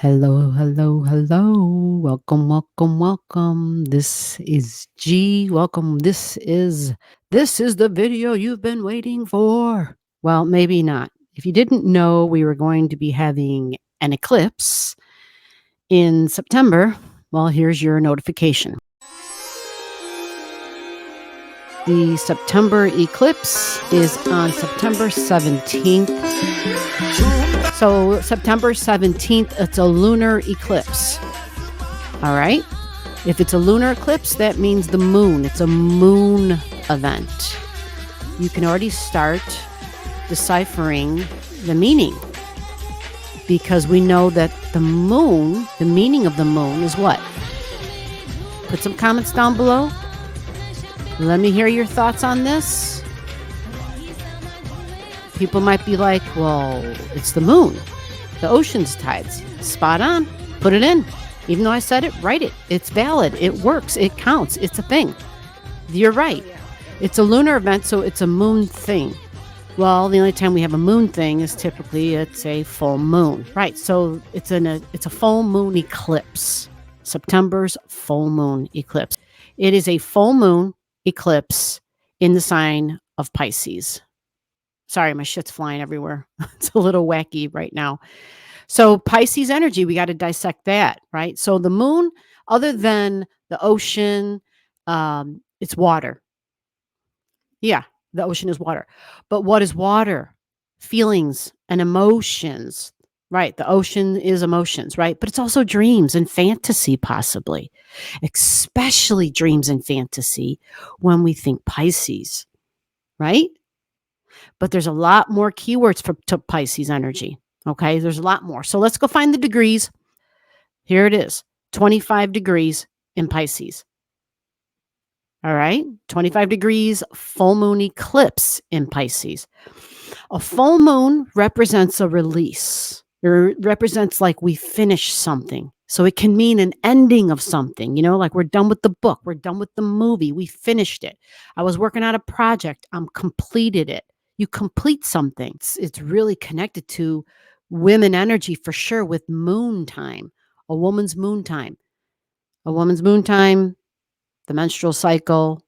Hello, hello, hello. Welcome, welcome, welcome. This is G. Welcome. This is the video you've been waiting for. Well, maybe not. If you didn't know, we were going to be having an eclipse in September. Well, here's your notification. The September eclipse is on September 17th. So September 17th, it's a lunar eclipse. All right. If it's a lunar eclipse, that means the moon. It's a moon event. You can already start deciphering the meaning because we know that the moon, the meaning of the moon is what? Put some comments down below. Let me hear your thoughts on this. People might be like, well, it's the moon, the ocean's tides. Spot on. Put it in. Even though I said it, write it. It's valid. It works. It counts. It's a thing. You're right. It's a lunar event, so it's a moon thing. Well, the only time we have a moon thing is typically it's a full moon. Right. So it's a full moon eclipse. September's full moon eclipse. It is a full moon eclipse in the sign of Pisces. Sorry, my shit's flying everywhere. It's a little wacky right now. So Pisces energy, we got to dissect that, right? So the moon, other than the ocean, it's water. Yeah, the ocean is water. But what is water? Feelings and emotions, right? The ocean is emotions, right? But it's also dreams and fantasy, possibly, especially dreams and fantasy when we think Pisces, right? But there's a lot more keywords to Pisces energy. Okay, there's a lot more. So let's go find the degrees. Here it is, 25 degrees in Pisces. All right, 25 degrees, full moon eclipse in Pisces. A full moon represents a release. It represents like we finish something. So it can mean an ending of something, like we're done with the book, we're done with the movie, we finished it. I was working on a project, I'm completed it. You complete something. It's really connected to women energy for sure with moon time, a woman's moon time. A woman's moon time, the menstrual cycle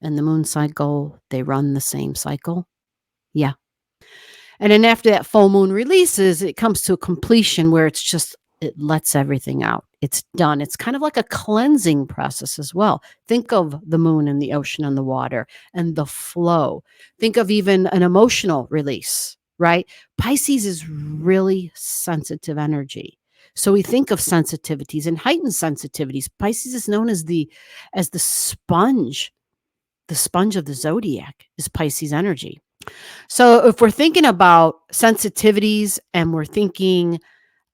and the moon cycle, they run the same cycle. Yeah. And then after that full moon releases, it comes to a completion where it lets everything out. It's done. It's kind of like a cleansing process as well. Think of the moon and the ocean and the water and the flow. Think of even an emotional release, right? Pisces is really sensitive energy. So we think of sensitivities and heightened sensitivities. Pisces is known as the sponge. The sponge of the zodiac is Pisces energy. So if we're thinking about sensitivities and we're thinking,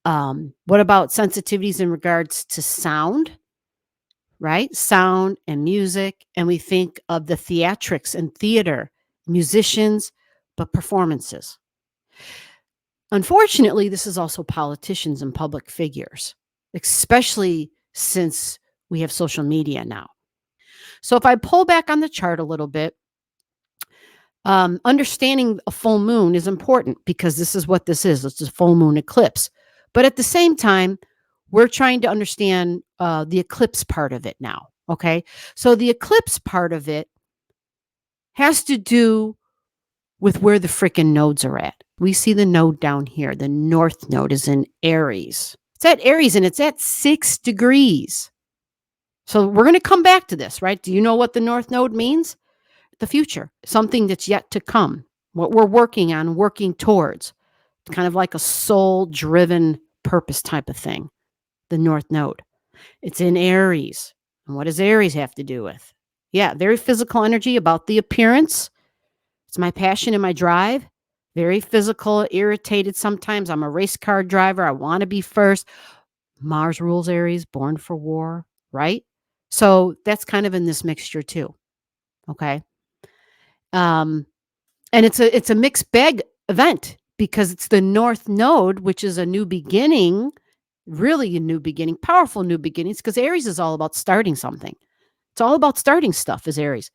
what about sensitivities in regards to sound, right? Sound and music. And we think of the theatrics and theater, musicians, but performances. Unfortunately, this is also politicians and public figures, especially since we have social media now. So if I pull back on the chart a little bit, understanding a full moon is important because this is what this is. It's a full moon eclipse. But at the same time, we're trying to understand the eclipse part of it now. Okay. So the eclipse part of it has to do with where the freaking nodes are at. We see the node down here. The north node is in Aries. It's at Aries and it's at 6 degrees. So we're going to come back to this, right? Do you know what the north node means? The future, something that's yet to come, what we're working on, working towards. It's kind of like a soul-driven purpose type of thing, the north node. It's in Aries. And what does Aries have to do with? Yeah, very physical energy about the appearance. It's my passion and my drive. Very physical, irritated sometimes. I'm a race car driver. I want to be first. Mars rules Aries, born for war, right? So that's kind of in this mixture too. Okay. And it's a mixed bag event because it's the north node, which is a new beginning, really a new beginning, powerful new beginnings, because Aries is all about starting something. It's all about starting stuff is Aries.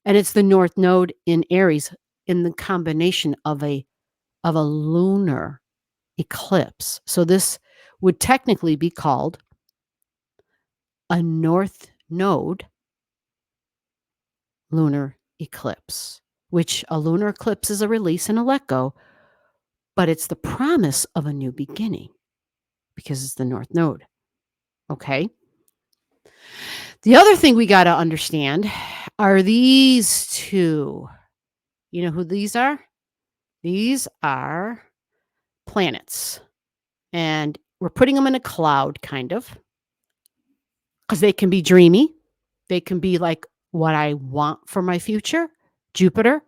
And it's the north node in Aries in the combination of a lunar eclipse. So this would technically be called a north node lunar eclipse, which a lunar eclipse is a release and a let go, but it's the promise of a new beginning because it's the north node. Okay. The other thing we got to understand are these two. You know who these are? These are planets. And we're putting them in a cloud, kind of, because they can be dreamy. They can be like what I want for my future, Jupiter.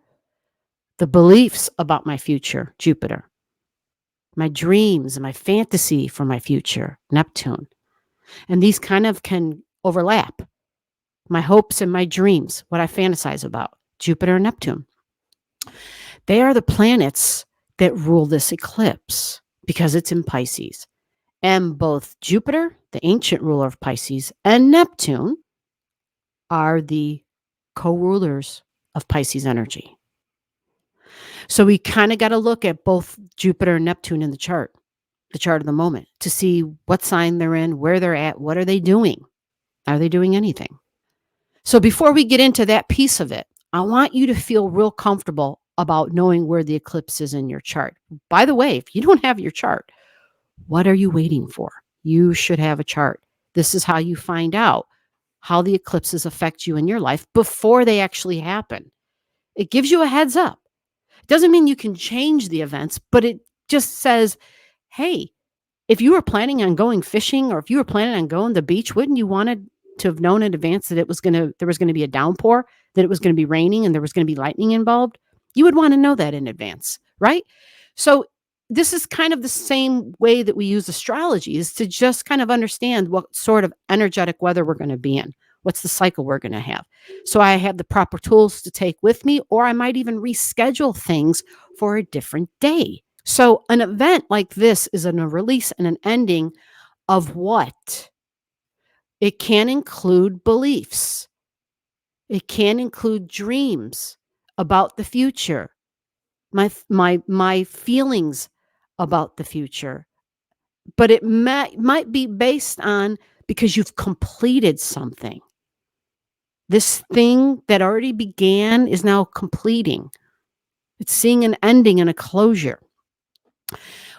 The beliefs about my future, Jupiter. My dreams and my fantasy for my future, Neptune. And these kind of can overlap. My hopes and my dreams, what I fantasize about, Jupiter and Neptune. They are the planets that rule this eclipse because it's in Pisces. And both Jupiter, the ancient ruler of Pisces, and Neptune are the co-rulers of Pisces energy. So we kind of got to look at both Jupiter and Neptune in the chart of the moment, to see what sign they're in, where they're at, what are they doing? Are they doing anything? So before we get into that piece of it, I want you to feel real comfortable about knowing where the eclipse is in your chart. By the way, if you don't have your chart, what are you waiting for? You should have a chart. This is how you find out how the eclipses affect you in your life before they actually happen. It gives you a heads up. It doesn't mean you can change the events, but it just says, hey, if you were planning on going fishing or if you were planning on going to the beach, wouldn't you want to have known in advance that there was going to be a downpour, that it was going to be raining and there was going to be lightning involved? You would want to know that in advance, right? So this is kind of the same way that we use astrology, is to just kind of understand what sort of energetic weather we're going to be in. What's the cycle we're going to have? So I have the proper tools to take with me, or I might even reschedule things for a different day. So an event like this is a release and an ending of what? It can include beliefs. It can include dreams about the future. My feelings about the future. But it might be based on because you've completed something. This thing that already began is now completing. It's seeing an ending and a closure.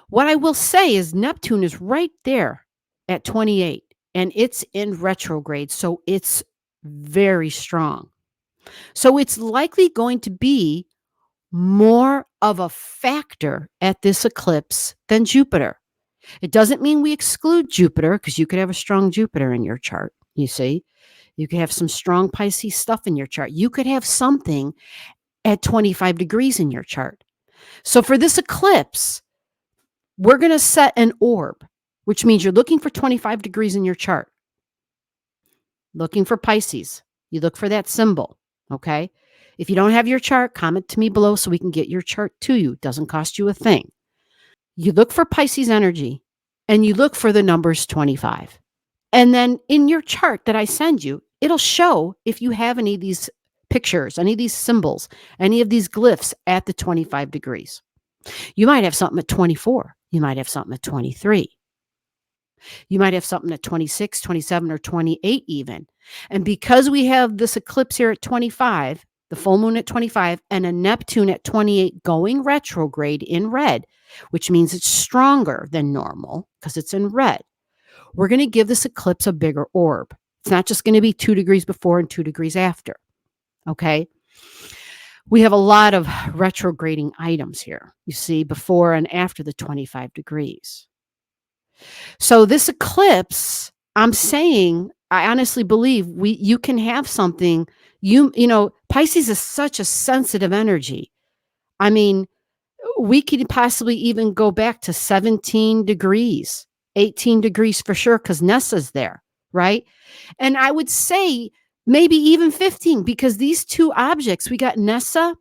What I will say is Neptune is right there at 28, and it's in retrograde, so it's very strong. So it's likely going to be more of a factor at this eclipse than Jupiter. It doesn't mean we exclude Jupiter, because you could have a strong Jupiter in your chart, you see. You could have some strong Pisces stuff in your chart. You could have something at 25 degrees in your chart. So for this eclipse, we're going to set an orb, which means you're looking for 25 degrees in your chart. Looking for Pisces. You look for that symbol, okay? If you don't have your chart, comment to me below so we can get your chart to you. It doesn't cost you a thing. You look for Pisces energy, and you look for the numbers 25. And then in your chart that I send you, it'll show if you have any of these pictures, any of these symbols, any of these glyphs at the 25 degrees. You might have something at 24. You might have something at 23. You might have something at 26, 27, or 28 even. And because we have this eclipse here at 25, the full moon at 25, and a Neptune at 28 going retrograde in red, which means it's stronger than normal because it's in red, we're going to give this eclipse a bigger orb. It's not just going to be 2 degrees before and 2 degrees after. Okay? We have a lot of retrograding items here, you see, before and after the 25 degrees. So this eclipse, I'm saying, I honestly believe you can have something, you know, Pisces is such a sensitive energy. I mean, we could possibly even go back to 17 degrees, 18 degrees for sure, because Nessa's there, right? And I would say maybe even 15, because these two objects, we got Nessa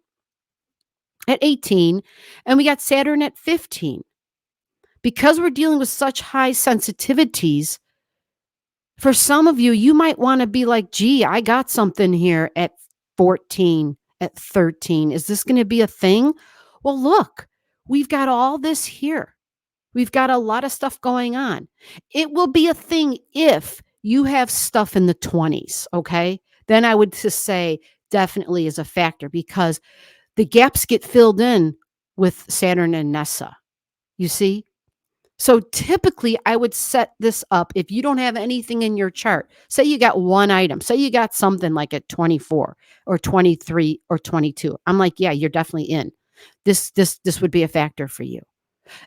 at 18 and we got Saturn at 15. Because we're dealing with such high sensitivities, for some of you, you might want to be like, gee, I got something here at 14, at 13. Is this going to be a thing? Well, look, we've got all this here. We've got a lot of stuff going on. It will be a thing if you have stuff in the 20s, okay? Then I would just say definitely is a factor because the gaps get filled in with Saturn and Nessa. You see? So typically, I would set this up if you don't have anything in your chart. Say you got one item, say you got something like at 24 or 23 or 22. I'm like, yeah, you're definitely in. This would be a factor for you.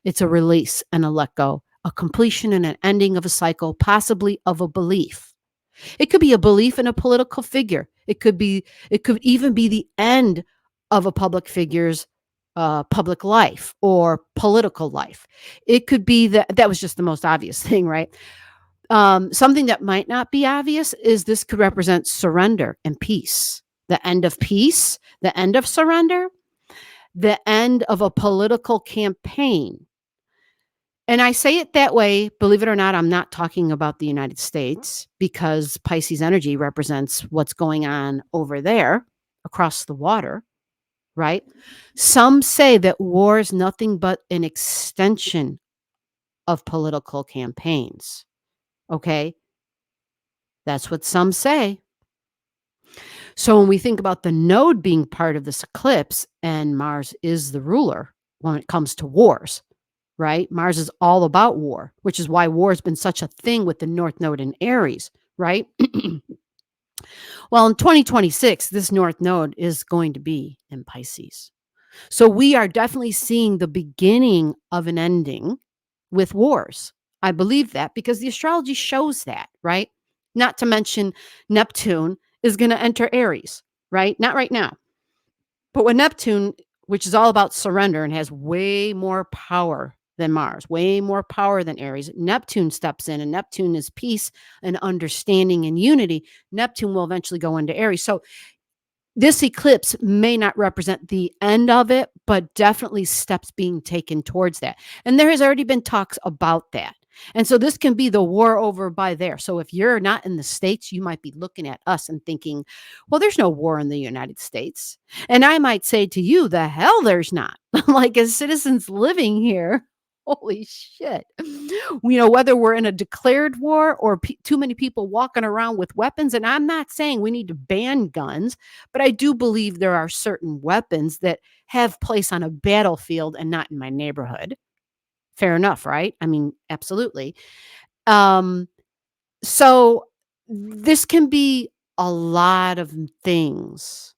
It's a release and a let go, a completion and an ending of a cycle, possibly of a belief. It could be a belief in a political figure. It could even be the end of a public figure's public life or political life. It could be that was just the most obvious thing, right? Something that might not be obvious is this could represent surrender and peace. The end of peace, the end of surrender, the end of a political campaign. And I say it that way, believe it or not, I'm not talking about the United States because Pisces energy represents what's going on over there across the water, right? Some say that war is nothing but an extension of political campaigns. Okay? That's what some say. So when we think about the node being part of this eclipse, and Mars is the ruler when it comes to wars, right? Mars is all about war, which is why war has been such a thing with the North Node in Aries, right? Well, in 2026, this North Node is going to be in Pisces. So we are definitely seeing the beginning of an ending with wars. I believe that because the astrology shows that, right? Not to mention Neptune is going to enter Aries, right? Not right now. But when Neptune, which is all about surrender and has way more power than Mars, way more power than Aries, Neptune steps in, and Neptune is peace and understanding and unity. Neptune will eventually go into Aries. So this eclipse may not represent the end of it, but definitely steps being taken towards that. And there has already been talks about that. And so this can be the war over by there. So if you're not in the States, you might be looking at us and thinking, well, there's no war in the United States. And I might say to you, the hell there's not. Like as citizens living here, holy shit. Whether we're in a declared war or too many people walking around with weapons. And I'm not saying we need to ban guns, but I do believe there are certain weapons that have place on a battlefield and not in my neighborhood. Fair enough, right? I mean, absolutely. So this can be a lot of things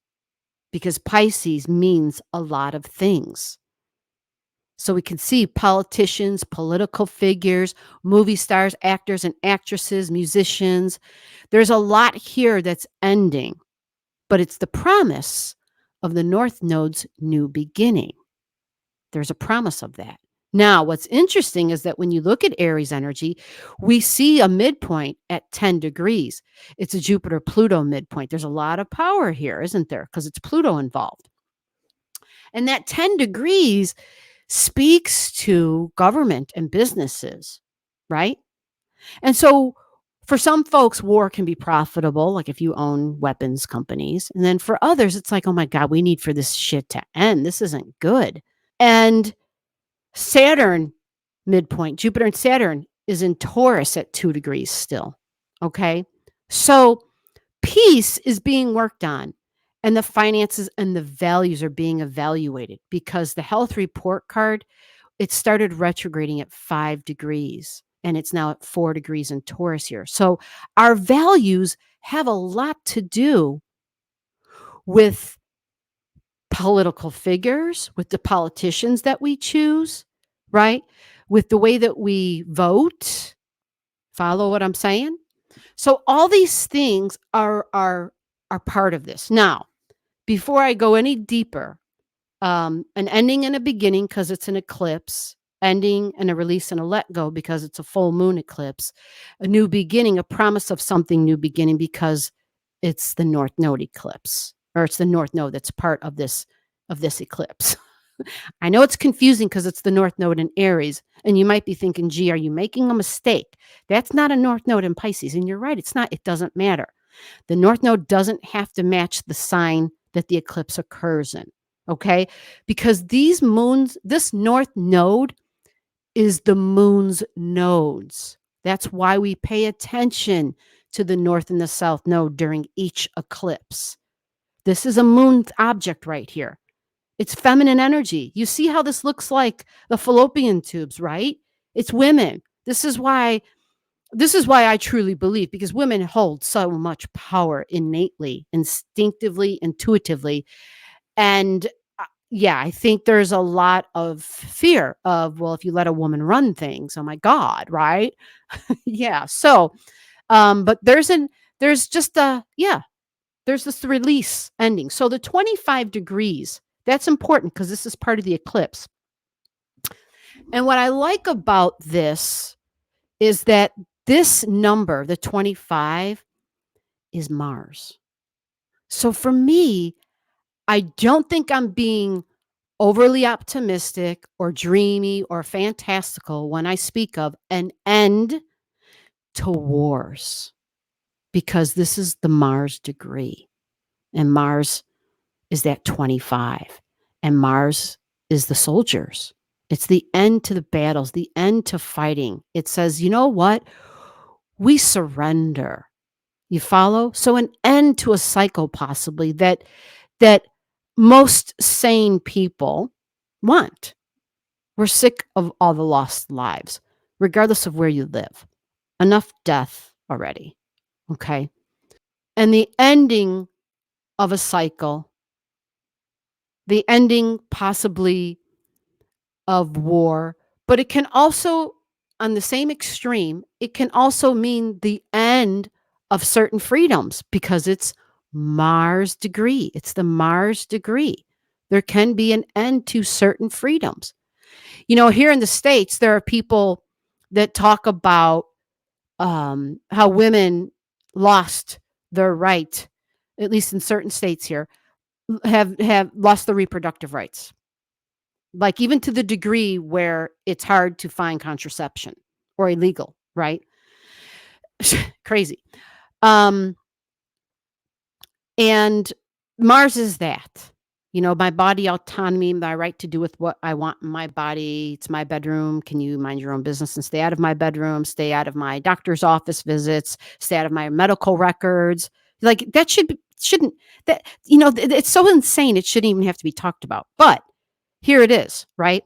because Pisces means a lot of things. So we can see politicians, political figures, movie stars, actors and actresses, musicians. There's a lot here that's ending, but it's the promise of the North Node's new beginning. There's a promise of that. Now, what's interesting is that when you look at Aries energy, we see a midpoint at 10 degrees. It's a Jupiter-Pluto midpoint. There's a lot of power here, isn't there? Because it's Pluto involved. And that 10 degrees speaks to government and businesses, right? And so for some folks, war can be profitable, like if you own weapons companies. And then for others, it's like, oh my God, we need for this shit to end. This isn't good. And Saturn midpoint, Jupiter and Saturn is in Taurus at 2 degrees still. Okay. So peace is being worked on and the finances and the values are being evaluated because the health report card, it started retrograding at 5 degrees and it's now at 4 degrees in Taurus here. So our values have a lot to do with political figures, with the politicians that we choose, right? With the way that we vote. Follow what I'm saying? So all these things are part of this. Now, before I go any deeper, an ending and a beginning because it's an eclipse, ending and a release and a let go because it's a full moon eclipse, a new beginning, a promise of something new beginning because it's the North Node eclipse, or it's the North Node that's part of this eclipse. I know it's confusing because it's the North Node in Aries, and you might be thinking, gee, are you making a mistake? That's not a North Node in Pisces, and you're right, it's not. It doesn't matter. The North Node doesn't have to match the sign that the eclipse occurs in, okay? Because these moons, this North Node is the moon's nodes. That's why we pay attention to the north and the south node during each eclipse. This is a moon object right here. It's feminine energy. You see how this looks like the fallopian tubes, right? It's women. This is why I truly believe, because women hold so much power innately, instinctively, intuitively. And yeah, I think there's a lot of fear of, well, if you let a woman run things, oh my God, right? Yeah. So, but there's just there's this release ending. So the 25 degrees, that's important because this is part of the eclipse. And what I like about this is that this number, the 25, is Mars. So for me, I don't think I'm being overly optimistic or dreamy or fantastical when I speak of an end to wars, because this is the Mars degree, and Mars is that 25, and Mars is the soldiers. It's the end to the battles, the end to fighting. It says, you know what? We surrender. You follow? So an end to a cycle, possibly, that most sane people want. We're sick of all the lost lives, regardless of where you live. Enough death already. Okay. And the ending of a cycle, the ending possibly of war, but it can also, on the same extreme, it can also mean the end of certain freedoms, because it's Mars degree. It's the Mars degree. There can be an end to certain freedoms. Here in the States, there are people that talk about how women lost their right, at least in certain states here, have lost their reproductive rights, like even to the degree where it's hard to find contraception or illegal, right? Crazy. And Mars is that. My body autonomy, my right to do with what I want in my body. It's my bedroom. Can you mind your own business and stay out of my bedroom, stay out of my doctor's office visits, stay out of my medical records? Like that shouldn't that it's so insane it shouldn't even have to be talked about. But here it is, right?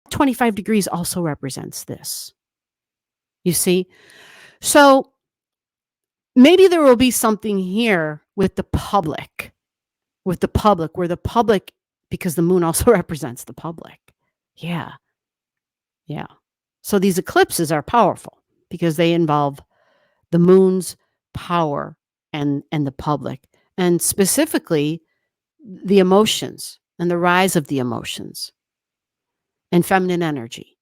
25 degrees also represents this. You see? So maybe there will be something here with the public, where the public, because the moon also represents the public. Yeah. Yeah. So these eclipses are powerful because they involve the moon's power and the public, and specifically the emotions and the rise of the emotions and feminine energy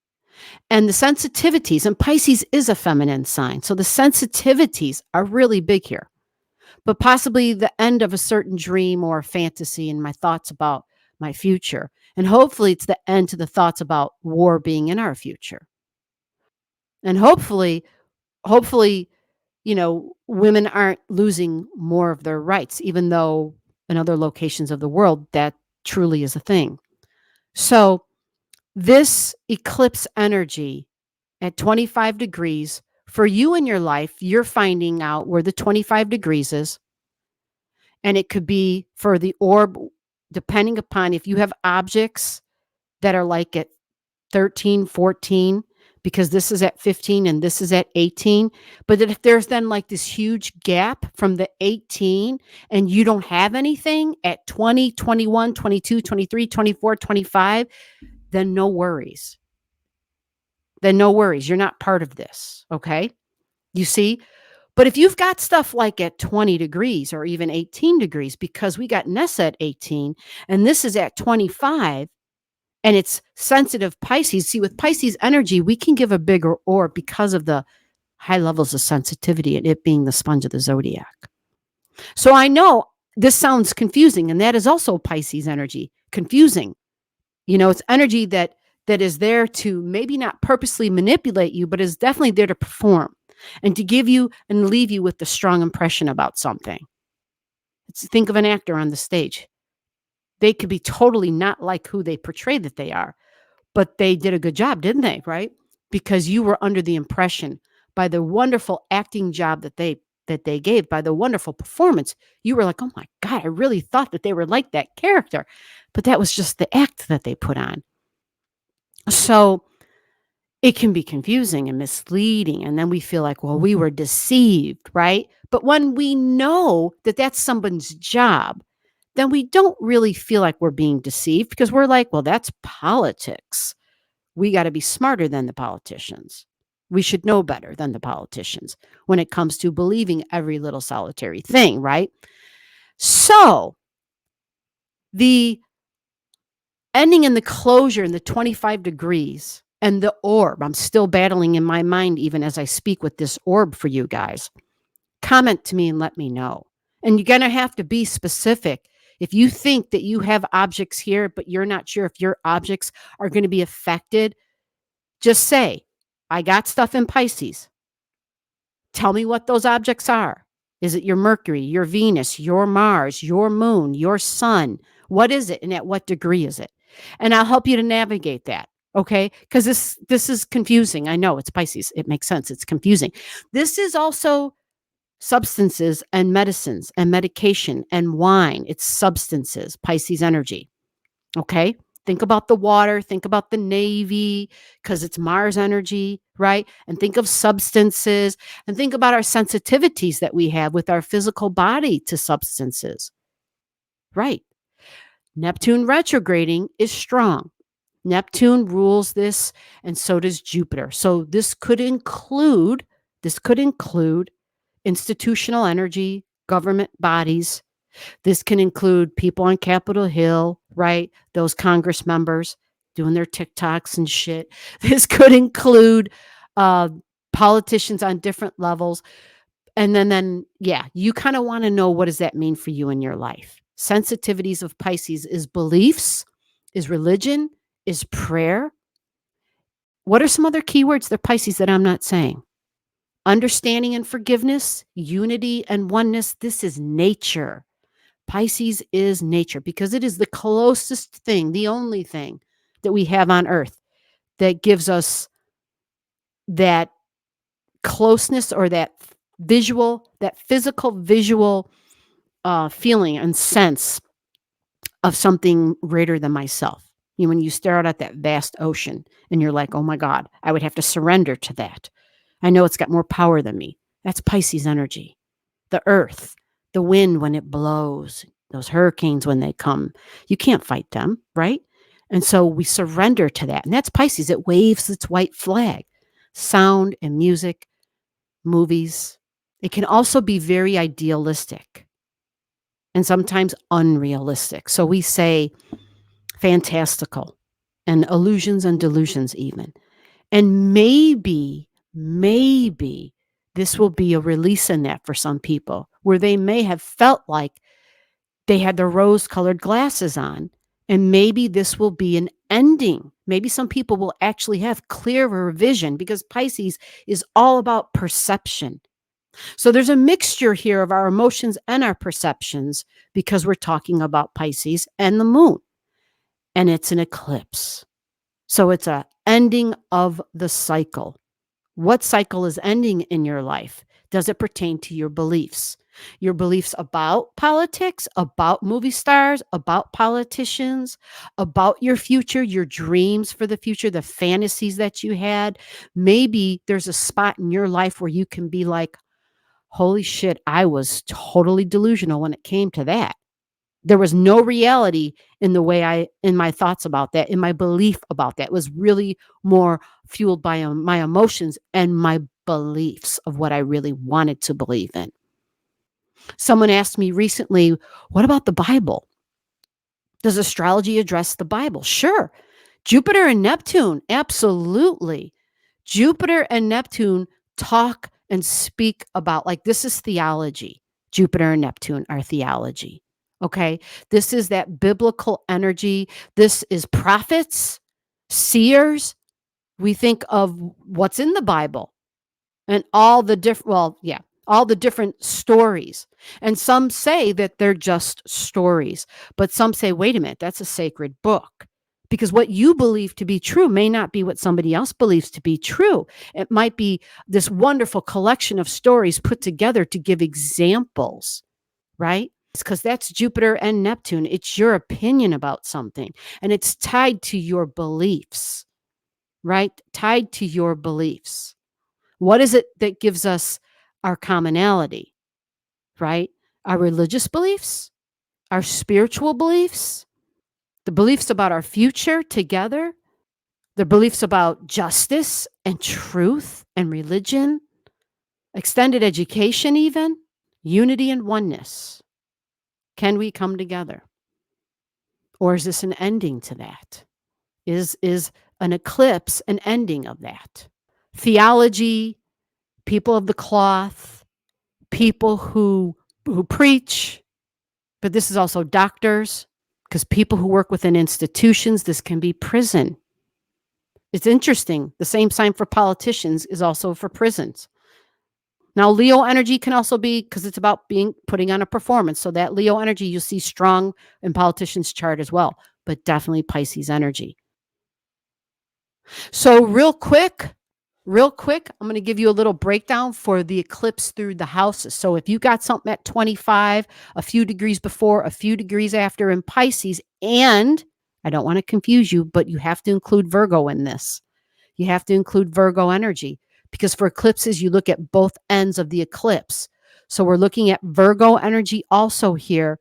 and the sensitivities. And Pisces is a feminine sign. So the sensitivities are really big here, but possibly the end of a certain dream or fantasy and my thoughts about my future. And hopefully it's the end to the thoughts about war being in our future. And hopefully, women aren't losing more of their rights, even though in other locations of the world, that truly is a thing. So this eclipse energy at 25 degrees for you in your life, you're finding out where the 25 degrees is. And it could be for the orb, depending upon if you have objects that are like at 13, 14, because this is at 15 and this is at 18. But if there's then like this huge gap from the 18 and you don't have anything at 20, 21, 22, 23, 24, 25, then no worries. You're not part of this. Okay. You see? But if you've got stuff like at 20 degrees or even 18 degrees, because we got Nessa at 18 and this is at 25, and it's sensitive Pisces. See, with Pisces energy, we can give a bigger orb because of the high levels of sensitivity and it being the sponge of the zodiac. So I know this sounds confusing, and that is also Pisces energy. Confusing. It's energy that is there to maybe not purposely manipulate you, but is definitely there to perform and to give you and leave you with the strong impression about something. Think of an actor on the stage. They could be totally not like who they portray that they are, But they did a good job, didn't they? Right? Because you were under the impression by the wonderful acting job that they gave, by the wonderful performance, you were like, oh my God, I really thought that they were like that character. But that was just the act that they put on. So it can be confusing and misleading. And then we feel like, well, we were deceived, right? But when we know that that's someone's job, then we don't really feel like we're being deceived because we're like, well, that's politics. We got to be smarter than the politicians. We should know better than the politicians when it comes to believing every little solitary thing, right? So the ending in the closure in the 25 degrees and the orb, I'm still battling in my mind even as I speak with this orb for you guys. Comment to me and let me know. And you're going to have to be specific. If you think that you have objects here, but you're not sure if your objects are going to be affected, just say, I got stuff in Pisces. Tell me what those objects are. Is it your Mercury, your Venus, your Mars, your Moon, your Sun? What is it? And at what degree is it? And I'll help you to navigate that. Okay. Because this is confusing. I know it's Pisces. It makes sense. It's confusing. This is also substances and medicines and medication and wine. It's substances, Pisces energy. Okay. Think about the water, think about the Navy, because it's Mars energy, right? And think of substances and think about our sensitivities that we have with our physical body to substances, right? Neptune retrograding is strong. Neptune rules this, and so does Jupiter. So this could include institutional energy, government bodies. This can include people on Capitol Hill, right? Those Congress members doing their TikToks and shit. This could include politicians on different levels. And then yeah, you kind of want to know, what does that mean for you in your life? Sensitivities of Pisces is beliefs, is religion, is prayer. What are some other keywords that Pisces that I'm not saying? Understanding and forgiveness, unity and oneness. This is nature. Pisces is nature because it is the closest thing, the only thing that we have on earth that gives us that closeness or that physical visual feeling and sense of something greater than myself. When you stare out at that vast ocean and you're like, oh my God, I would have to surrender to that. I know it's got more power than me. That's Pisces energy. The earth, the wind when it blows, those hurricanes when they come, you can't fight them, right? And so we surrender to that. And that's Pisces. It waves its white flag. Sound and music, movies. It can also be very idealistic and sometimes unrealistic. So we say fantastical and illusions and delusions even. And maybe this will be a release in that for some people where they may have felt like they had their rose-colored glasses on. And maybe this will be an ending. Maybe some people will actually have clearer vision because Pisces is all about perception. So there's a mixture here of our emotions and our perceptions because we're talking about Pisces and the moon. And it's an eclipse. So it's a ending of the cycle. What cycle is ending in your life? Does it pertain to your beliefs? Your beliefs about politics, about movie stars, about politicians, about your future, your dreams for the future, the fantasies that you had. Maybe there's a spot in your life where you can be like, holy shit, I was totally delusional when it came to that. There was no reality in my thoughts about that, in my belief about that. It was really more fueled by my emotions and my beliefs of what I really wanted to believe in. Someone asked me recently, what about the Bible? Does astrology address the Bible? Sure. Jupiter and Neptune, absolutely. Jupiter and Neptune talk and speak about, like, this is theology. Jupiter and Neptune are theology. Okay. This is that biblical energy. This is prophets, seers. We think of what's in the Bible and all the different stories. And some say that they're just stories, but some say, wait a minute, that's a sacred book. because what you believe to be true may not be what somebody else believes to be true. It might be this wonderful collection of stories put together to give examples, right? It's because that's Jupiter and Neptune. It's your opinion about something, and it's tied to your beliefs, right? Tied to your beliefs. What is it that gives us our commonality, right? Our religious beliefs, our spiritual beliefs, the beliefs about our future together, the beliefs about justice and truth and religion, extended education, even unity and oneness. Can we come together? Or is this an ending to that? Is an eclipse an ending of that? Theology, people of the cloth, people who preach, but this is also doctors, because people who work within institutions, this can be prison. It's interesting. The same sign for politicians is also for prisons. Now, Leo energy can also be, because it's about putting on a performance. So that Leo energy you'll see strong in politicians' chart as well, but definitely Pisces energy. So real quick, I'm going to give you a little breakdown for the eclipse through the houses. So if you got something at 25, a few degrees before, a few degrees after in Pisces, and I don't want to confuse you, but you have to include Virgo in this. You have to include Virgo energy, because for eclipses, you look at both ends of the eclipse. So we're looking at Virgo energy also here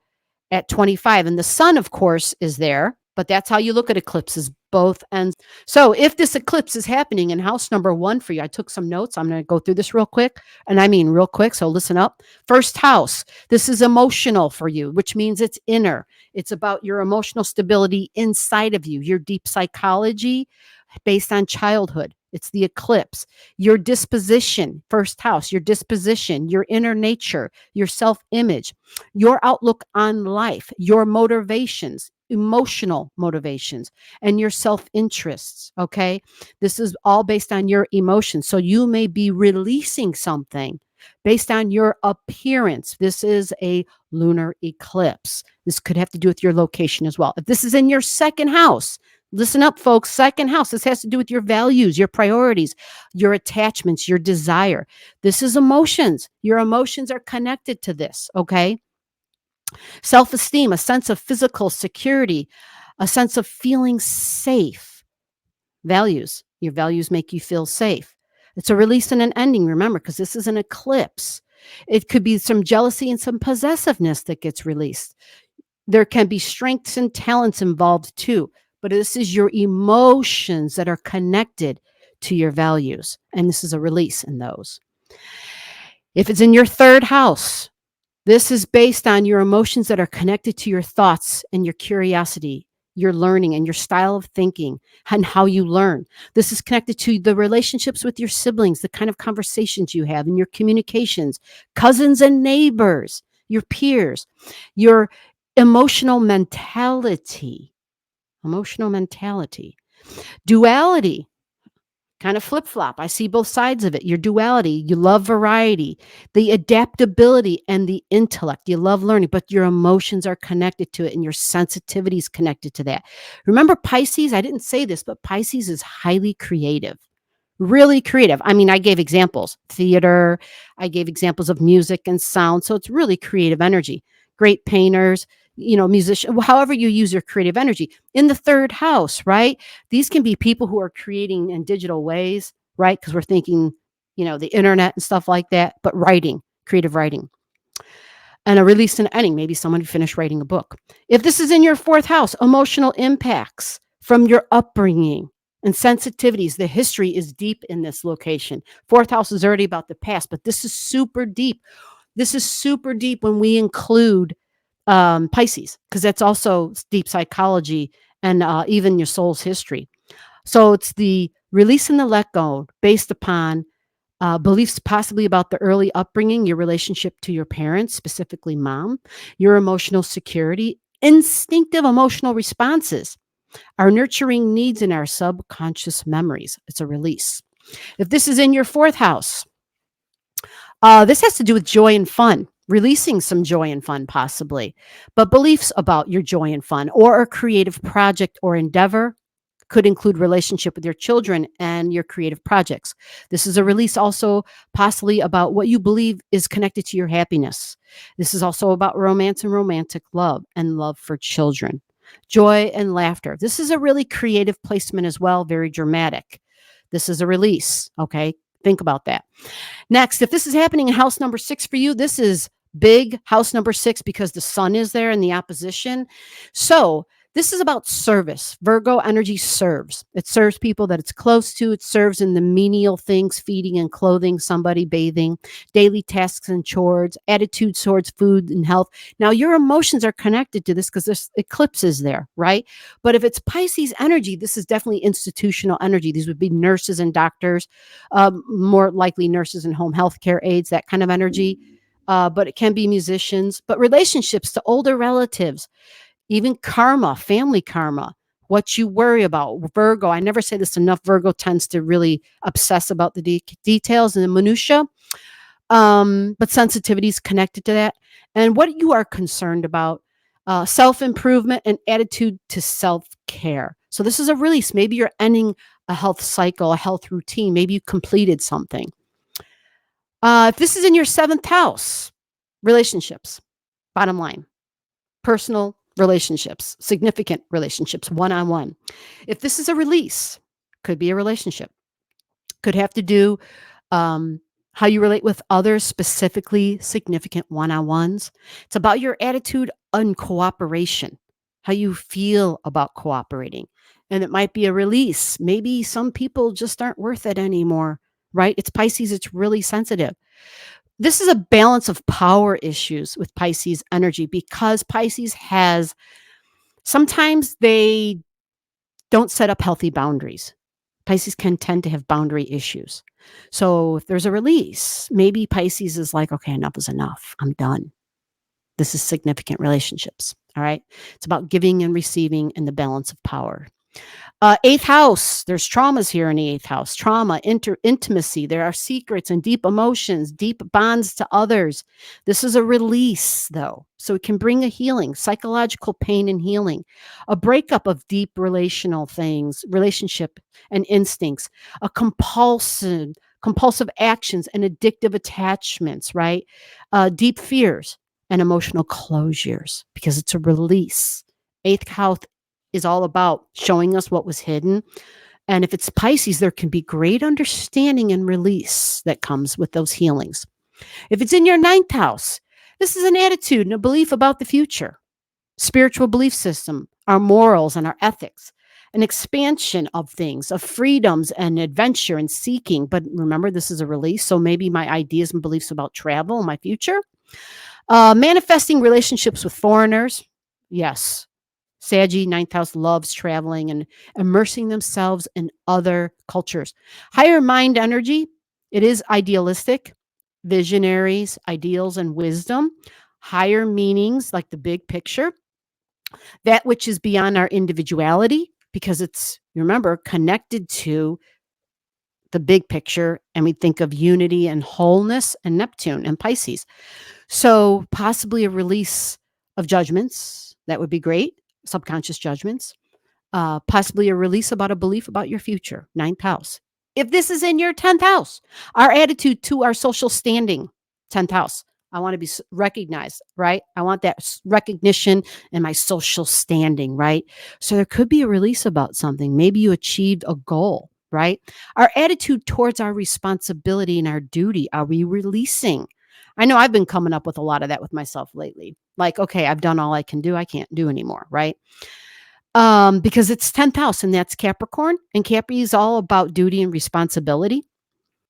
at 25. And the sun, of course, is there, but that's how you look at eclipses, both ends. So if this eclipse is happening in house number 1 for you, I took some notes. I'm going to go through this real quick. And I mean real quick, so listen up. First house, this is emotional for you, which means it's inner. It's about your emotional stability inside of you, your deep psychology based on childhood. It's the eclipse. Your disposition, first house, your disposition, your inner nature, your self-image, your outlook on life, your motivations, emotional motivations, and your self-interests, okay? This is all based on your emotions. So you may be releasing something based on your appearance. This is a lunar eclipse. This could have to do with your location as well. If this is in your second house, listen up, folks. Second house, this has to do with your values, your priorities, your attachments, your desire. This is emotions. Your emotions are connected to this, okay? Self-esteem, a sense of physical security, a sense of feeling safe. Values. Your values make you feel safe. It's a release and an ending, remember, because this is an eclipse. It could be some jealousy and some possessiveness that gets released. There can be strengths and talents involved too, but this is your emotions that are connected to your values, and this is a release in those. If it's in your third house, this is based on your emotions that are connected to your thoughts and your curiosity, your learning and your style of thinking and how you learn. This is connected to the relationships with your siblings, the kind of conversations you have and your communications, cousins and neighbors, your peers, your emotional mentality, duality, kind of flip-flop. I see both sides of it. Your duality, you love variety, the adaptability and the intellect. You love learning, but your emotions are connected to it and your sensitivity is connected to that. Remember Pisces? I didn't say this, but Pisces is highly creative. Really creative. I mean, I gave examples, theater, I gave examples of music and sound. So it's really creative energy. Great painters, musician, however you use your creative energy. In the third house, right? These can be people who are creating in digital ways, right? Because we're thinking, the internet and stuff like that, but writing, creative writing. And a release and ending, maybe someone who finished writing a book. If this is in your fourth house, emotional impacts from your upbringing and sensitivities. The history is deep in this location. Fourth house is already about the past, but this is super deep. This is super deep when we include Pisces, because that's also deep psychology and even your soul's history. So it's the release and the let go based upon beliefs possibly about the early upbringing, your relationship to your parents, specifically mom, your emotional security, instinctive emotional responses, our nurturing needs and our subconscious memories. It's a release. If this is in your fourth house, this has to do with joy and fun, releasing some joy and fun possibly, but beliefs about your joy and fun or a creative project or endeavor Could include relationship with your children and your creative projects. This is a release also possibly about what you believe is connected to your happiness. This is also about romance and romantic love and love for children. Joy and laughter. This is a really creative placement as well, very dramatic. This is a release, okay? Think about that. Next, if this is happening in house number 6 for you, this is big, house number 6, because the sun is there in the opposition. So this is about service. Virgo energy serves. It serves people that it's close to. It serves in the menial things, feeding and clothing somebody, bathing, daily tasks and chores, attitudes towards food and health. Now, your emotions are connected to this because there's eclipses there, right? But if it's Pisces energy, this is definitely institutional energy. These would be nurses and doctors, more likely nurses and home health care aides, that kind of energy. But it can be musicians, but relationships to older relatives, even karma, family karma, what you worry about. Virgo, I never say this enough. Virgo tends to really obsess about the details and the minutia, but sensitivity is connected to that. And what you are concerned about, self-improvement and attitude to self-care. So this is a release. Maybe you're ending a health cycle, a health routine. Maybe you completed something. If this is in your 7th house, relationships, bottom line, personal relationships, significant relationships, one-on-one. If this is a release, could be a relationship, could have to do how you relate with others, specifically significant one-on-ones. It's about your attitude on cooperation, how you feel about cooperating. And it might be a release. Maybe some people just aren't worth it anymore, right? It's Pisces. It's really sensitive. This is a balance of power issues with Pisces energy, because Pisces has, sometimes they don't set up healthy boundaries. Pisces can tend to have boundary issues. So if there's a release, maybe Pisces is like, okay, enough is enough. I'm done. This is significant relationships. All right. It's about giving and receiving and the balance of power. 8th house, there's traumas here in the 8th house. Trauma, intimacy. There are secrets and deep emotions, deep bonds to others. This is a release, though. So it can bring a healing, psychological pain and healing, a breakup of deep relational things, relationship and instincts, a compulsive actions and addictive attachments, right? Deep fears and emotional closures, because it's a release. 8th house is all about showing us what was hidden. And if it's Pisces, there can be great understanding and release that comes with those healings. If it's in your 9th house, this is an attitude and a belief about the future, spiritual belief system, our morals and our ethics, an expansion of things, of freedoms and adventure and seeking. But remember, this is a release. So maybe my ideas and beliefs about travel and my future. Manifesting relationships with foreigners. Yes. Saggy, 9th house, loves traveling and immersing themselves in other cultures. Higher mind energy, it is idealistic, visionaries, ideals, and wisdom. Higher meanings, like the big picture. That which is beyond our individuality, because it's, remember, connected to the big picture. And we think of unity and wholeness and Neptune and Pisces. So possibly a release of judgments. That would be great. Subconscious judgments, possibly a release about a belief about your future, 9th house. If this is in your 10th house, our attitude to our social standing, 10th house. I want to be recognized, right? I want that recognition and my social standing, right? So there could be a release about something. Maybe you achieved a goal, right? Our attitude towards our responsibility and our duty. Are we releasing? I know I've been coming up with a lot of that with myself lately. Like, okay, I've done all I can do. I can't do anymore, right? Because it's 10th house and that's Capricorn, and Capri is all about duty and responsibility.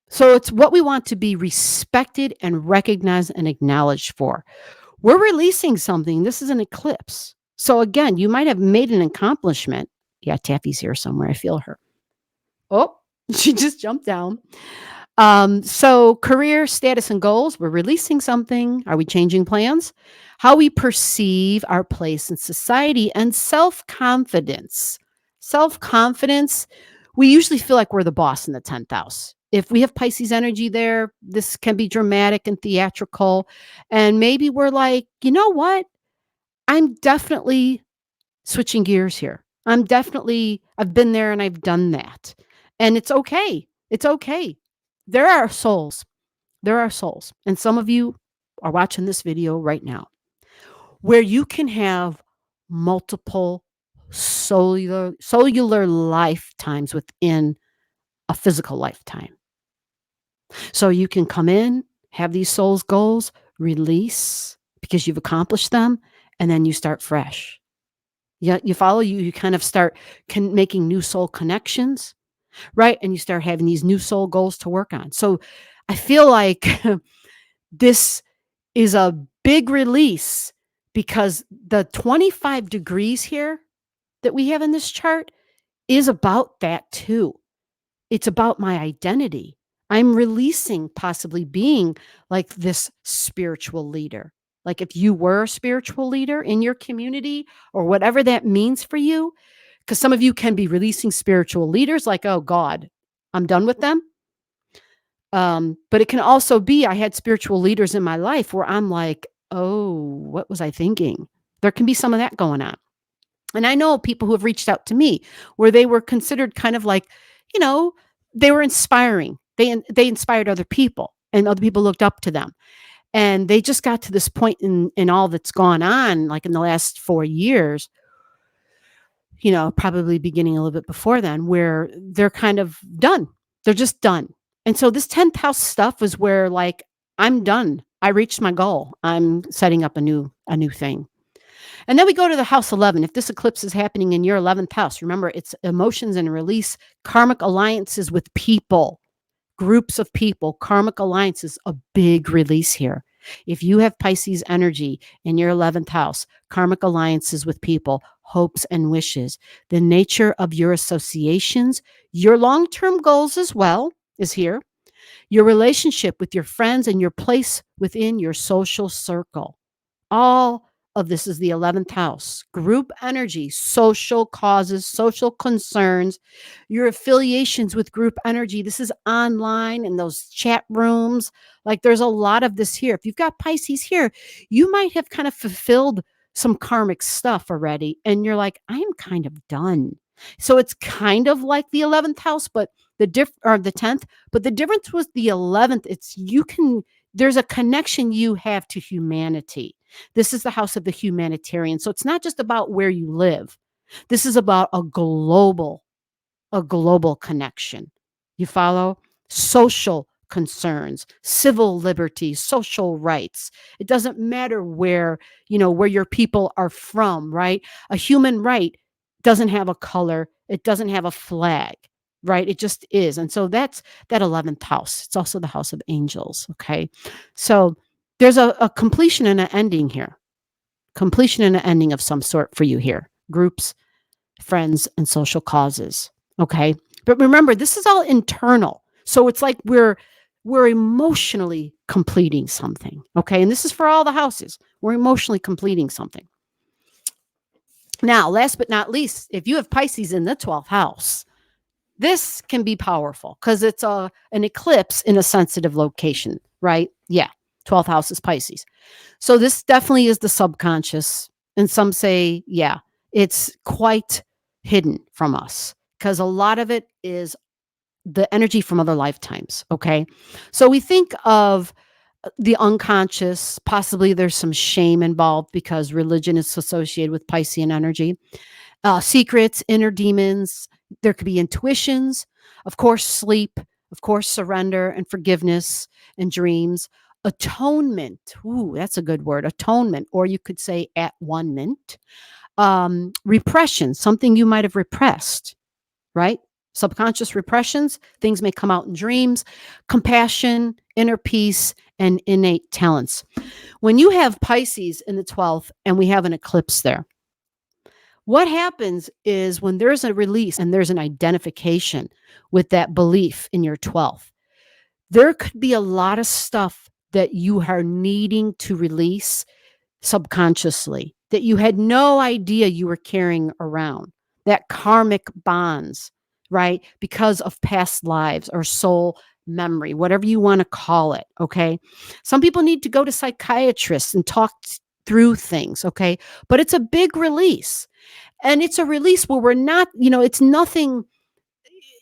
So it's what we want to be respected and recognized and acknowledged for. We're releasing something. This is an eclipse. So again, you might have made an accomplishment. Yeah, Taffy's here somewhere. I feel her. Oh, she just jumped down. So career status and goals, we're releasing something. Are we changing plans? How we perceive our place in society, and self-confidence. Self-confidence, we usually feel like we're the boss in the 10th house. If we have Pisces energy there, this can be dramatic and theatrical. And maybe we're like, you know what? I'm definitely switching gears here. I've been there and I've done that. And it's okay. It's okay. There are souls. There are souls. And some of you are watching this video right now where you can have multiple cellular lifetimes within a physical lifetime. So you can come in, have these soul's goals, release because you've accomplished them, and then you start fresh. Yeah, you follow, you kind of start making new soul connections, right? And you start having these new soul goals to work on. So I feel like this is a big release because the 25 degrees here that we have in this chart is about that too. It's about my identity. I'm releasing possibly being like this spiritual leader. Like if you were a spiritual leader in your community or whatever that means for you, because some of you can be releasing spiritual leaders like, oh God, I'm done with them. But it can also be I had spiritual leaders in my life where I'm like, oh, what was I thinking? There can be some of that going on. And I know people who have reached out to me where they were considered kind of like, you know, they were inspiring. They inspired other people and other people looked up to them. And they just got to this point in all that's gone on, like in the last 4 years, you know, probably beginning a little bit before then, where they're kind of done. They're just done. And so this 10th house stuff is where like, I'm done. I reached my goal. I'm setting up a new thing. And then we go to the house 11. If this eclipse is happening in your 11th house, remember it's emotions and release, karmic alliances with people, groups of people, karmic alliances, a big release here. If you have Pisces energy in your 11th house, karmic alliances with people, hopes and wishes, the nature of your associations, your long-term goals as well is here, your relationship with your friends and your place within your social circle. All of this is the 11th house, group energy, social causes, social concerns, your affiliations with group energy. This is online in those chat rooms. Like there's a lot of this here. If you've got Pisces here, you might have kind of fulfilled some karmic stuff already. And you're like, I am kind of done. So it's kind of like the 11th house, but the 10th, but the difference was the 11th. There's a connection you have to humanity. This is the house of the humanitarian. So it's not just about where you live. This is about a global connection. You follow? Social concerns, civil liberties, social rights. It doesn't matter where your people are from, right? A human right doesn't have a color. It doesn't have a flag, right? It just is. And so that's that 11th house. It's also the house of angels. Okay. So there's a completion and an ending here. Completion and an ending of some sort for you here. Groups, friends, and social causes. Okay. But remember, this is all internal. So it's like we're emotionally completing something. Okay. And this is for all the houses. We're emotionally completing something. Now, last but not least, if you have Pisces in the 12th house, this can be powerful because it's an eclipse in a sensitive location, right? Yeah. 12th house is Pisces. So this definitely is the subconscious. And some say, yeah, it's quite hidden from us because a lot of it is the energy from other lifetimes. Okay. So we think of the unconscious, possibly there's some shame involved because religion is associated with Piscean energy. Secrets, inner demons, there could be intuitions, of course, sleep, of course, surrender and forgiveness and dreams. Atonement. Ooh, that's a good word. Atonement. Or you could say at one-ment. Repression, something you might have repressed, right? Subconscious repressions, things may come out in dreams. Compassion, inner peace, and innate talents. When you have Pisces in the 12th and we have an eclipse there, what happens is when there's a release and there's an identification with that belief in your 12th, there could be a lot of stuff that you are needing to release subconsciously that you had no idea you were carrying around, that karmic bonds, right? Because of past lives or soul memory, whatever you want to call it, okay? Some people need to go to psychiatrists and talk through things, okay? But it's a big release. And it's a release where we're not, it's nothing,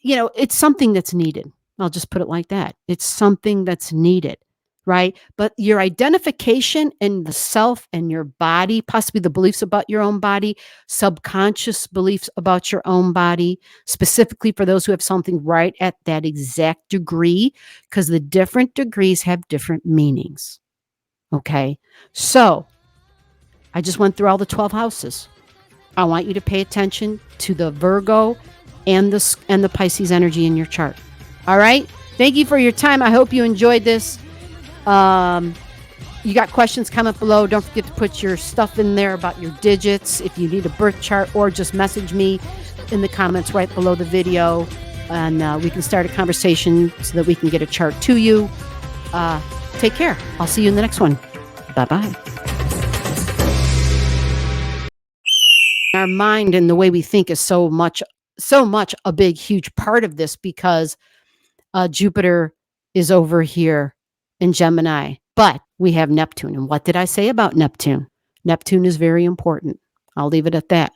it's something that's needed. I'll just put it like that. It's something that's needed, right? But your identification in the self and your body, possibly the beliefs about your own body, subconscious beliefs about your own body, specifically for those who have something right at that exact degree, because the different degrees have different meanings. Okay. So I just went through all the 12 houses. I want you to pay attention to the Virgo and the Pisces energy in your chart. All right. Thank you for your time. I hope you enjoyed this. You got questions, comment below. Don't forget to put your stuff in there about your digits if you need a birth chart, or just message me in the comments right below the video, and we can start a conversation so that we can get a chart to you. Take care. I'll see you in the next one. Bye-bye. Our mind and the way we think is so much a big, huge part of this, because Jupiter is over here in Gemini, but we have Neptune. And what did I say about Neptune? Neptune is very important. I'll leave it at that.